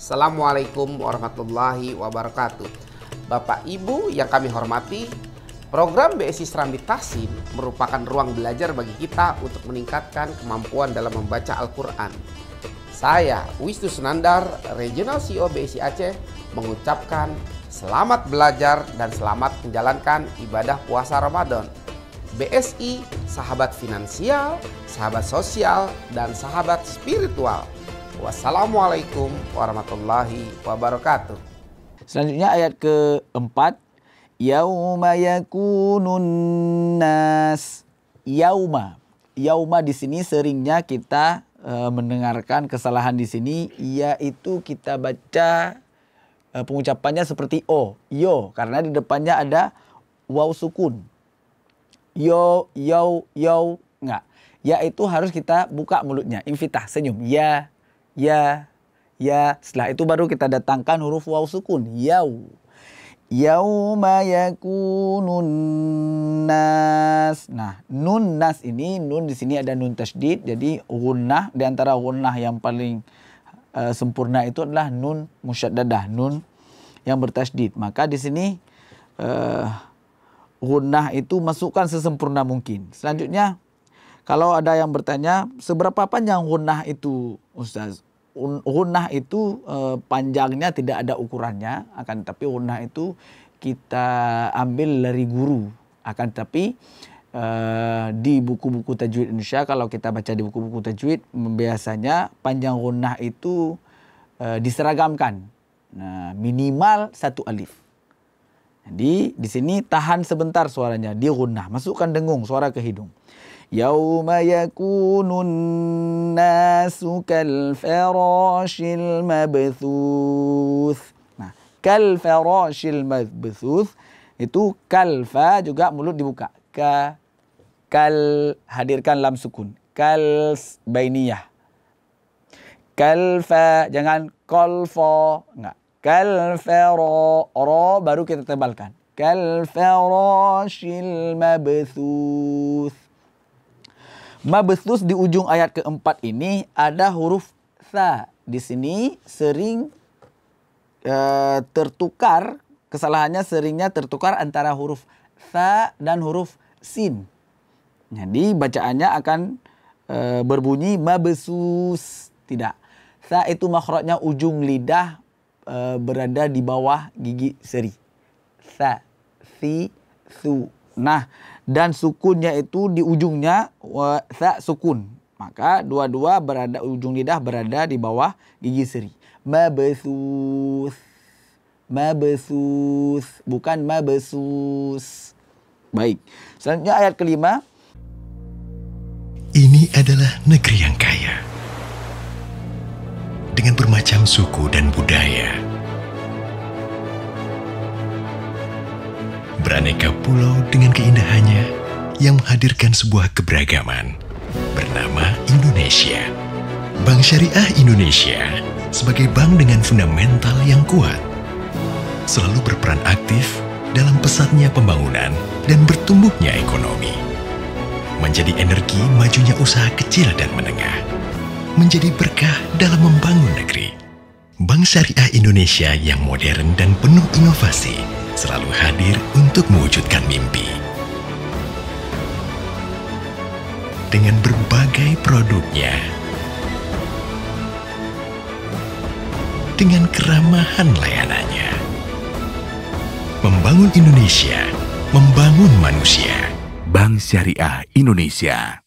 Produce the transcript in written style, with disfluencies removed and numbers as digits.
Assalamualaikum warahmatullahi wabarakatuh. Bapak Ibu yang kami hormati, program BSI Serambi Tahsin merupakan ruang belajar bagi kita untuk meningkatkan kemampuan dalam membaca Al-Quran. Saya, Wisnu Sunandar, Regional CEO BSI Aceh, mengucapkan selamat belajar dan selamat menjalankan ibadah puasa Ramadan. BSI, sahabat finansial, sahabat sosial, dan sahabat spiritual. Wassalamualaikum warahmatullahi wabarakatuh. Selanjutnya ayat keempat. Yauma yakunun nas. Yauma. Yauma di sini seringnya kita mendengarkan kesalahan di sini, yaitu kita baca pengucapannya seperti o, yo, karena di depannya ada waw sukun. Yo, enggak. Ya itu harus kita buka mulutnya, infitah, senyum. Ya. Setelah itu baru kita datangkan huruf waw sukun. Yau. Yauma yakunun nas. Nah, nun nas ini, nun di sini ada nun tasydid. Jadi gunnah, di antara gunnah yang paling sempurna itu adalah nun musyaddadah, nun yang bertasydid. Maka di sini gunnah itu masukkan sesempurna mungkin. Selanjutnya, kalau ada yang bertanya, seberapa panjang gunnah itu, Ustaz? Gunnah itu panjangnya tidak ada ukurannya, akan tetapi gunnah itu kita ambil dari guru. Akan tetapi di buku-buku tajwid Indonesia, kalau kita baca di buku-buku tajwid, biasanya panjang gunnah itu diseragamkan. Nah, minimal 1 alif. Jadi di sini tahan sebentar suaranya, di gunnah, masukkan dengung, suara ke hidung. Yauma yakunun nasu kal farashil mabthuth. Nah, kal farashil mabthuth itu kalfa juga mulut dibuka. Kal hadirkan lam sukun. Kal bainiyah. Kalfa jangan kolfo, enggak. Kal faro ro baru kita tebalkan. Kal farashil mabthuth. Mabthuth di ujung ayat keempat ini ada huruf tha. Di sini sering tertukar, kesalahannya seringnya tertukar antara huruf tha dan huruf sin. Jadi bacaannya akan berbunyi mabsus. Tidak. Tha itu makhrajnya ujung lidah berada di bawah gigi seri. Tha, thi, thu. Nah, dan sukunnya itu di ujungnya tha sukun. Maka dua-dua berada, ujung lidah berada di bawah gigi seri. Mabsus. Mabsus, bukan mabsus. Baik. Selanjutnya ayat kelima. Ini adalah negeri yang kaya dengan bermacam suku dan budaya. Beraneka pulau dengan keindahannya yang menghadirkan sebuah keberagaman bernama Indonesia. Bank Syariah Indonesia sebagai bank dengan fundamental yang kuat selalu berperan aktif dalam pesatnya pembangunan dan bertumbuhnya ekonomi. Menjadi energi majunya usaha kecil dan menengah. Menjadi berkah dalam membangun negeri. Bank Syariah Indonesia yang modern dan penuh inovasi selalu hadir untuk mewujudkan mimpi. Dengan berbagai produknya, dengan keramahan layanannya, membangun Indonesia, membangun manusia. Bank Syariah Indonesia.